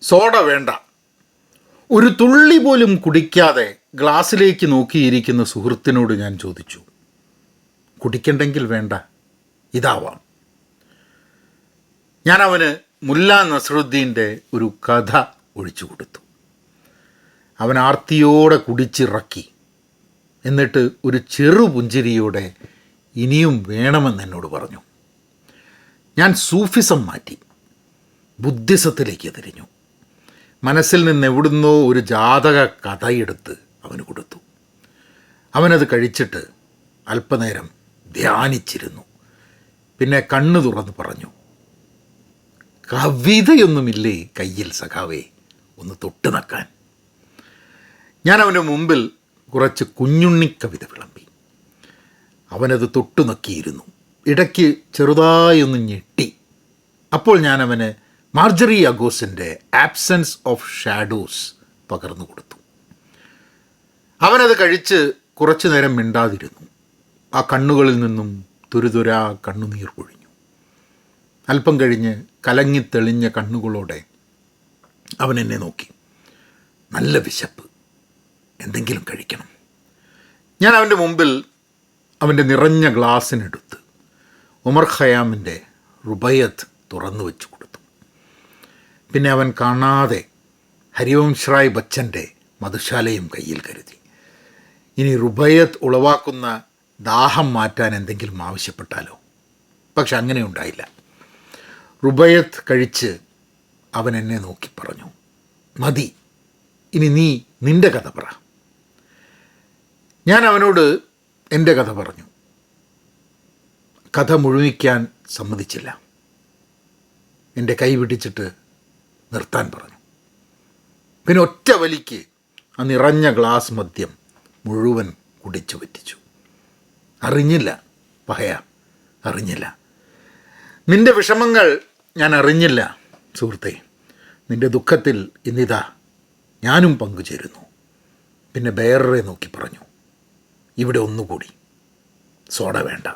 Soda വേണ്ട. ഒരു തുള്ളി പോലും കുടിക്കാതെ ഗ്ലാസ്സിലേക്ക് നോക്കിയിരിക്കുന്ന സുഹൃത്തിനോട് ഞാൻ ചോദിച്ചു, കുടിക്കണ്ടെങ്കിൽ വേണ്ട, ഇതാവാം. ഞാൻ അവന് മുല്ല നസറുദ്ദീൻ്റെ ഒരു കഥ ഒഴിച്ചു കൊടുത്തു. അവൻ ആർത്തിയോടെ കുടിച്ചിറക്കി. എന്നിട്ട് ഒരു ചെറുപുഞ്ചിരിയോടെ ഇനിയും വേണമെന്ന് എന്നോട് പറഞ്ഞു. ഞാൻ സൂഫിസം മാറ്റി ബുദ്ധിസത്തിലേക്ക് തിരിഞ്ഞു. മനസ്സിൽ നിന്ന് എവിടുന്നോ ഒരു ജാതക കഥയെടുത്ത് അവന് കൊടുത്തു. അവനത് കഴിച്ചിട്ട് അല്പനേരം ധ്യാനിച്ചിരുന്നു. പിന്നെ കണ്ണു തുറന്ന് പറഞ്ഞു, കവിതയൊന്നുമില്ലേ കയ്യിൽ സഖാവേ, ഒന്ന് തൊട്ട് നക്കാൻ. ഞാൻ അവൻ്റെ മുമ്പിൽ കുറച്ച് കുഞ്ഞുണ്ണി കവിത വിളമ്പി. അവനത് തൊട്ടു നക്കിയിരുന്നു. ഇടയ്ക്ക് ചെറുതായൊന്ന് ഞെട്ടി. അപ്പോൾ ഞാൻ അവന് മാർജറി അഗോസിൻ്റെ ആബ്സെൻസ് ഓഫ് ഷാഡോസ് പകർന്നു കൊടുത്തു. അവനത് കഴിച്ച് കുറച്ചു നേരം മിണ്ടാതിരുന്നു. ആ കണ്ണുകളിൽ നിന്നും തുരുതുരാ കണ്ണുനീർ പൊഴിഞ്ഞു. അല്പം കഴിഞ്ഞ് കലങ്ങിത്തെളിഞ്ഞ കണ്ണുകളോടെ അവൻ എന്നെ നോക്കി. നല്ല വിശപ്പ്, എന്തെങ്കിലും കഴിക്കണം. ഞാൻ അവൻ്റെ മുമ്പിൽ അവൻ്റെ നിറഞ്ഞ ഗ്ലാസ്സിനെടുത്ത് ഉമർ ഖയാമിൻ്റെ റുബയ്യത്ത് തുറന്നു വെച്ചു കൊടുത്തു. പിന്നെ അവൻ കാണാതെ ഹരിവംശ് റായ് ബച്ചൻ്റെ മധുശാലയും കയ്യിൽ കരുതി. ഇനി റുബയ്യത്ത് ഉളവാക്കുന്ന ദാഹം മാറ്റാൻ എന്തെങ്കിലും ആവശ്യപ്പെട്ടാലോ? പക്ഷെ അങ്ങനെ ഉണ്ടായില്ല. റുബയ്യത്ത് കഴിച്ച് അവൻ എന്നെ നോക്കി പറഞ്ഞു, മതി, ഇനി നീ നിൻ്റെ കഥ പറ. ഞാൻ അവനോട് എൻ്റെ കഥ പറഞ്ഞു. കഥ മുഴുമിക്കാൻ സമ്മതിച്ചില്ല. എൻ്റെ കൈ പിടിച്ചിട്ട് നിർത്താൻ പറഞ്ഞു. പിന്നെ ഒറ്റ വലിക്ക് ആ നിറഞ്ഞ ഗ്ലാസ് മദ്യം മുഴുവൻ കുടിച്ചു പറ്റിച്ചു. അറിഞ്ഞില്ല പഹയ, അറിഞ്ഞില്ല. നിൻ്റെ വിഷമങ്ങൾ ഞാൻ അറിഞ്ഞില്ല സുഹൃത്തേ. നിൻ്റെ ദുഃഖത്തിൽ ഇന്നിതാ ഞാനും പങ്കുചേരുന്നു. പിന്നെ ബേററെ നോക്കി പറഞ്ഞു, ഇവിടെ ഒന്നുകൂടി, സോഡ വേണ്ട.